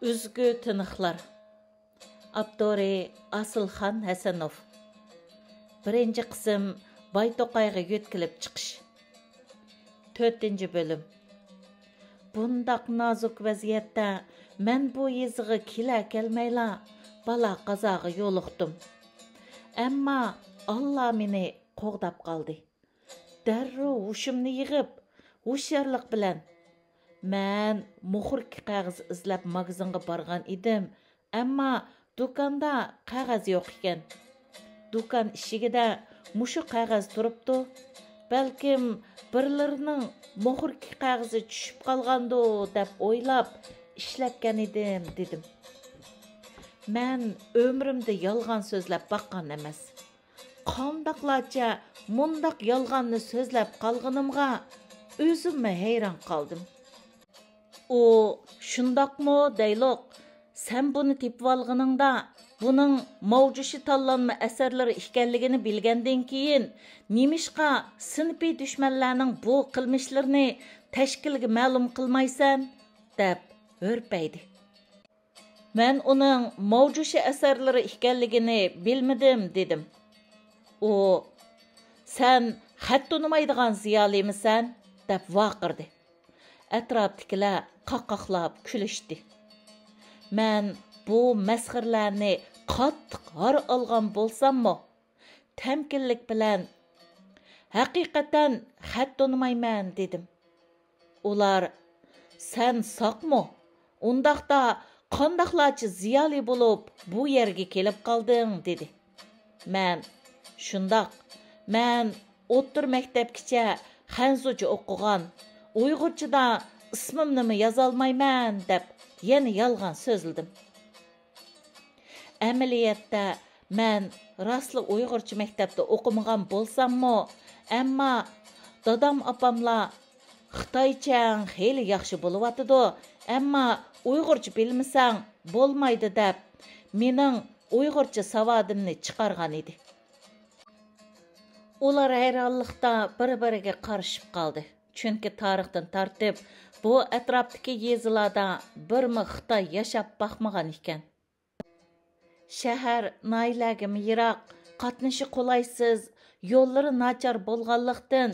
Üzgü tınıqlar. Abdori Asılxan Hasanov. Birinci qism Baytoqayga yetkilib chiqish. 4-ci bölüm. Bundaq nazuk vaziyatda men bu yeziga kelmayla bala qazaga yo'liqdim. Ammo Allah meni qo'g'dab qoldi. Darrov hushimni yig'ib, hushyorlik bilan men muhr qog'oz izlab magazinga borgan edim, ammo do'konda qog'oz yo'q ekan. Do'kon eshigida mushu qog'oz turibdi. Balkim birlarining muhr qog'ozi tushib qolgandi deb o'ylab ishlatgan edim dedim. Men ömrümde yolg'on so'zlab baqqan emas. Qandaqlarcha mundaq yolg'onni so'zlab qolganimga o'zimmi hayron qoldim. O shundaqmı deyloq, sen buni tepib olganingda buning mavjushi tanlanma asarlari ekanligini bilgandan keyin nemishqa sinfiy dushmanlarning bu qilmishlarini tashkilga ma'lum qilmaysan deb hurpaydi. Men uning mavjushi asarlari ekanligini bilmadim dedim. O sen xat tunimaydigan ziyolimisan deb vaqirdi. Atrofdagilar qaqaqlab kulishdi. Men bu masxirlarni qattiq har olgan bo'lsammi, tamkinlik bilan haqiqatan xat tunimayman dedim. Ular sen saqmi? Undaqda qandaqlarcha ziyoli bo'lib bu yerga kelib qolding dedi. Men shundoq, men o'ttir maktabgacha xanzucha o'qigan, Uyg'urchada ismimni yozolmayman deb yana yolg'on so'zildim. Amaliyotda men rostli Uyg'urcha maktabda o'qimagan bo'lsammi, ammo dadam opamlar Xitoychang xeyli yaxshi bo'lyotidi, ammo Uyg'urcha bilmasang bo'lmaydi deb mening Uyg'urcha savodimni chiqargan edi. Ular hayronlikda bir-biriga qarashib qoldi. Chunki tarixdan tartib bu atrofdagi yezilarda birmi Xitoy yashab baqmagan ekan. Shahar noilaga yiroq, qatnashi qolaysiz, yo'llari nachar bo'lganlikdan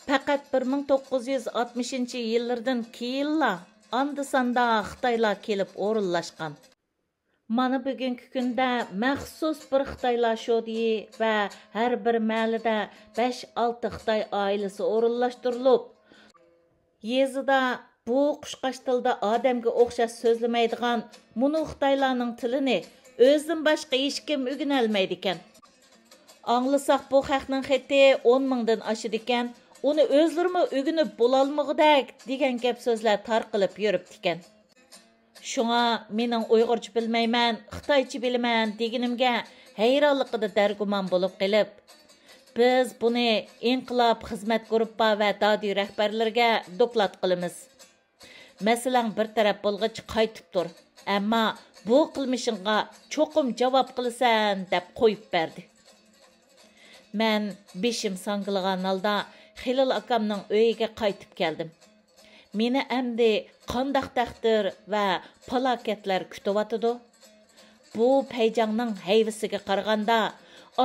faqat 1960-yillardan keyinla anda-sanda Xitoylar kelib o'rinlashgan. Mana bugungi kunda maxsus bir Xitoylar shodi va har bir mahallada 5-6 Xitoy oilasi o'rinlashtirilib, yezida bu qushqash tilda odamga o'xshash so'zlamaydigan munu Xitoylarning tilini o'zidan boshqa hech kim o'rganolmaydi ekan. Anglasak bu xalqning xati 10 mingdan oshadi ekan, uni o'zlari o'rganib bo'lolmag'dak degan gap so'zlar tarqalib yuribdi ekan. Şuna mening Uyg'urcha bilmayman, Xitoycha bilaman deganimga hayronligida dargumon bo'lib qilib, biz buni inqilob xizmat guruhi va dodi rahbarlariga doklad qilamiz. Masalan, bir taraf bo'lg'ich qaytib tur, ammo bu qilmishingga cho'qim javob qilasan deb qo'yib berdi. Men beshim sangilgan holda Xilil akamning uyiga qaytib keldim. Meni endi qandaq taqdir va falokatlar kutyotidi. Bu payjangning hayvisiga qaraganda,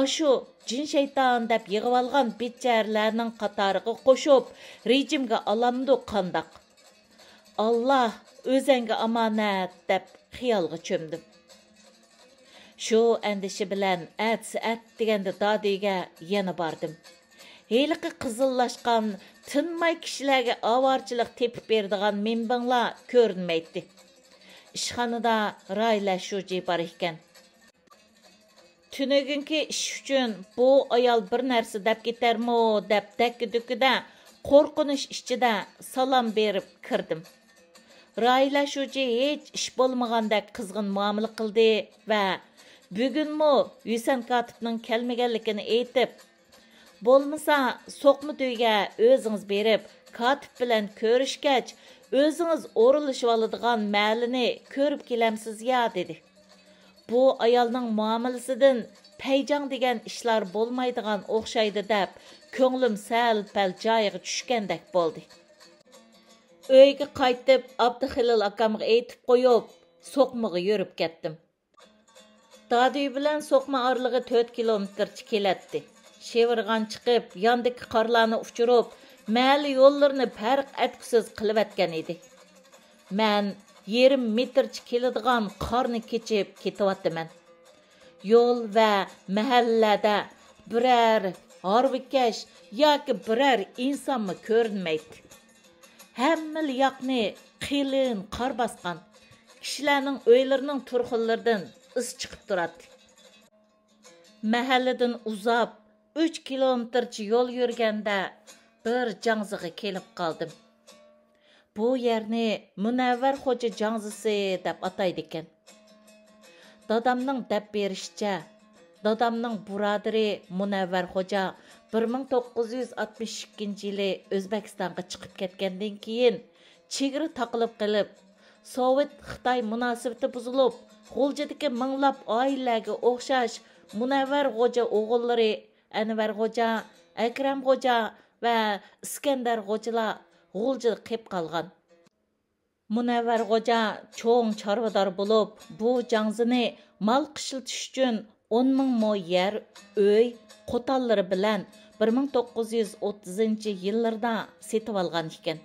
ashu jin shayton deb yig'ib olgan bicharlarning qatoriga qo'shib, rejimga olamdi qandaq. Allah o'zingga omonat deb xiyolga cho'mdim. Shu andishi bilan at deganda dodiga yana bordim. Heliqi qizillashgan tinmay kishilarga avorchilik tepib berdigan minbanglar ko'rinmaydi. Ishxonada raylashuvchi bor ekan. Tunugunki ish uchun bu ayol bir narsa deb ketarmi deb dakki-dukkida qo'rqinish ichida salom berib kirdim. Raylashuvchi hech ish bo'lmagandek qizg'in muomala qildi va bugunmi Yusan Katibning kelmaganligini aytib, bo'lmasa so'qma to'yga o'zingiz berib, katib bilan ko'rishgach, o'zingiz o'rinlashib oladigan ma'lini ko'rib kelamsiz ya dedi. Bu ayolning muomalasidan payjang degan ishlar bo'lmaydigan o'xshaydi deb ko'nglim sal-pal joyiga tushgandek bo'ldi. Öyge qaytib, Abduxilil akamga aytib qo'yib, so'qmaga yurib ketdim. Dadi bilan so'qma orlig'i 4 kilometrcha kelatdi. Shevirg'an chiqib, yandagi qorlarni uchirib, mali yo'llarni farq etkusiz qilayotgan edi. Men 20 metrcha keladigan qorni kechib ketyapman. Yo'l va mahallada biror harvikash yoki biror insonmi ko'rinmaydi. Hamma yoqni qilin qor bosgan. Kishilarning o'ylarining turxinlaridan is chiqib turadi. Mahalladan uzab 3 kilometrcha yo'l yurganda bir jangziga kelib qoldim. Bu yerni Munavvar xo'ja jangzisi deb ataydi ekan. Dadamning deb berishicha, dadamning buradiri Munavvar xo'ja 1962-yili O'zbekistonga chiqib ketgandan keyin chegara taqilib qilib, Sovet Xitoy munosabati buzilib, G'uljadagi minglab oilalarga o'xshash Munavvar xo'ja o'g'illari Anvar xo'ja, Akram xo'ja va Iskandar xo'jalar G'uljada qolib qolgan. Munavvar xo'ja cho'ng chorvador bo'lib, bu jangzini mal qishiltish uchun 10 ming mo yer, uy, qo'tallari bilan 1930-yillarda setib olgan ekan.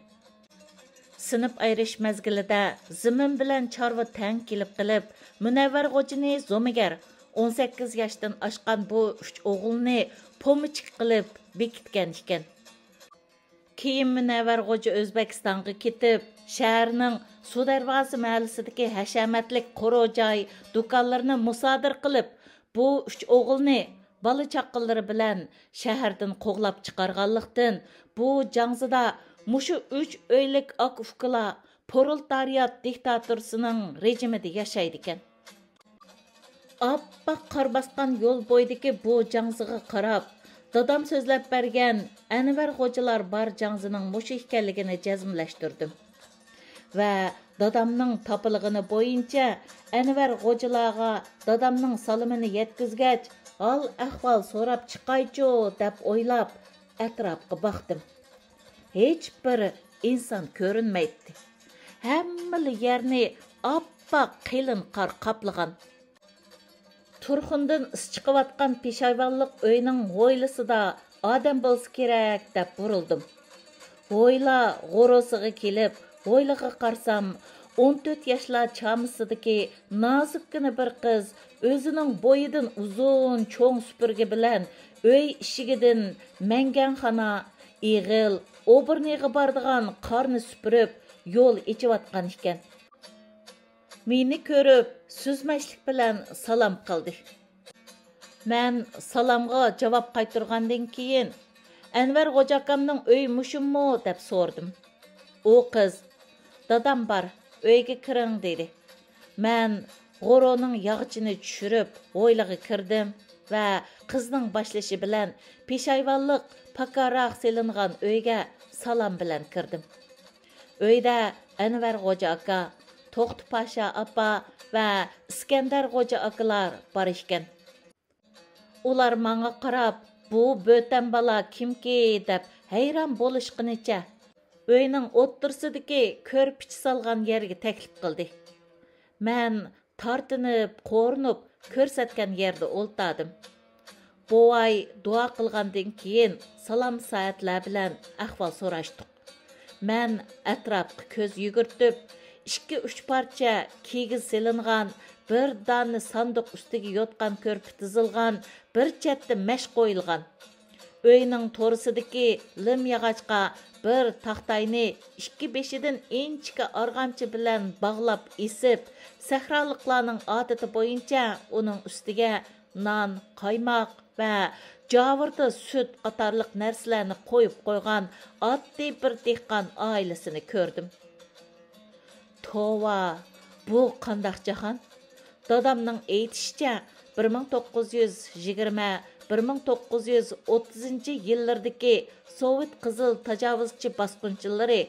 Sinib ayrish mezgilida zimin bilan chorva tang kelib qilib, Munavvar xo'jani zo'migar 18 yoshdan oshgan bu 3 o'g'ilni pomichik qilib bekitgan ekan. Keyin Munavvar xo'ja O'zbekistonga ketib, shaharning Sudarvozi mahallasidagi hashamatlik qorojoy do'konlarini musodir qilib, bu 3 o'g'ilni bola chaqinlari bilan shahardan qo'g'lab chiqarganlikdan bu jangzida mushu 3 o'ylik ak ufqlar proletariat diktatorisining rejimida yashaydi ekan. Appak qor bosgan yo'l bo'yidagi bu jangziga qarab, dadam so'zlab bergan Anvar xo'jalar bar jangzining mushu ekanligini jazmlashtirdim. Va dadamning topilig'ini bo'yicha Anvar xo'jalarga dadamning salomini yetkizgach, hol ahvol so'rab chiqaychu deb o'ylab atrofga boqdim. Hech bir inson ko'rinmaydi. Hamma yerni appak qilin qor qoplagan. Turxundan is chiqayotgan peshayvonlik uyning g'o'ylisida odam bo'lsa kerak deb burildim. G'o'yla g'orosiga kelib, g'o'yliga qarsam 14 yoshlar chamisidagi nozikkina bir qiz o'zining bo'yidan uzun cho'ng supurgi bilan uy ishigidan manganxona, ig'il, o'birniga bordigan qorni supurib yo'l echiyotgan ekan. Meni ko'rib, so'zmashlik bilan salom qildi. Men salomga javob qaytargandan keyin Anvar xo'ja akamning uy mushummi deb so'rdim. U qiz, dadam bor, uyga kiring dedi. Men g'oroning yog'chini tushirib, o'yliga kirdim va qizning boshlashi bilan peshayvonlik pakaroq selingan uyga salom bilan kirdim. Uyda Anvar xo'ja aka, To'xti Pasha apa va Iskandar xo'ja akalar bor ekan. Ular menga qarab, bu bo'tan bala kimki deb hayron bo'lishqinicha uyning o'ttirsidagi ko'rpich salgan yerga taklif qildi. Men tortinib, qo'rinib, ko'rsatgan yerda o'ltadim. Bo'y duo qilgandan keyin salom soatlar bilan ahvol so'rashdik. Men atrofga ko'z yugurtib, 2-3 parcha kigiz selingan, bir donni sanduq ustiga yotgan ko'rpi tizilgan, bir chetda mash qo'yilgan. Uyning to'risidagi lim yog'ochqa bir taxtayni 2 beshidan inchika arg'amchi bilan bog'lab esib, sahroliklarning odati bo'yicha uning ustiga non, qaymoq va javurda sut qatorliq narsalarni qo'yib qo'ygan oddiy bir dehqon oilasini ko'rdim. Tova, bu qandaq jahon? Dadamning aytishicha 1920-1930 Sovet qizil tajovuzchi bosqinchilari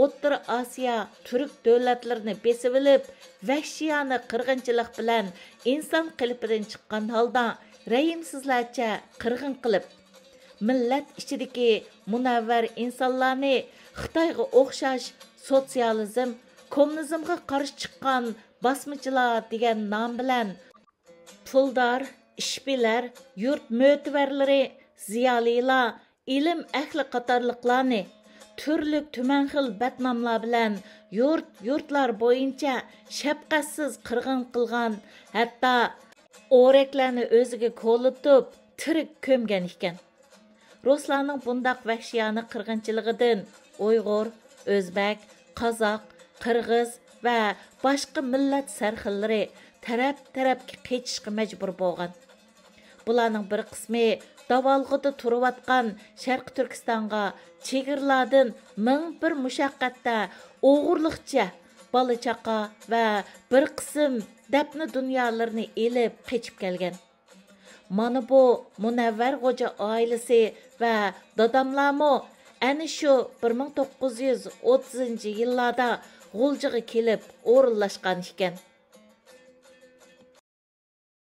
O'rta Osiyo Turk davlatlarini besib olib, vahshiyona qirg'inchilik bilan inson qilpidan chiqqan holda rayimsizlarcha qirg'in qilib, millat ichidagi munavvar insonlarni Xitoyga o'xshash sotsializm, kommunizmga qarshi chiqqan basmachilar degan nom bilan puldar, ishbilar, yurt mo'tivarlari, ziyolilar, ilm ahli qatorliqlarni turlik tuman xil batnomlar bilan yurtlar bo'yicha shafqatsiz qirg'in qilgan, hatto o'raklarni o'ziga qo'litib tirik ko'mgan ekan. Ruslarning bundaq vahshiyona qirg'inchiligidan Uyg'ur, O'zbek, Qozoq, Qirg'iz va boshqa millat sarxillari taraf-tarafga qechishga majbur bo'lgan. Bularning bir qismi davolg'ida turayotgan Sharq Turkistonga chegirlardan ming bir mushaqqatda o'g'irliqcha bola chaqa va bir qism dafni dunyolarni elib qechib kelgan. Mana bu Munavvar Xo'ja oilasi va dadamlarmo ana shu 1930 yillarda G'uljiga kelib o'rinlashgan ekan.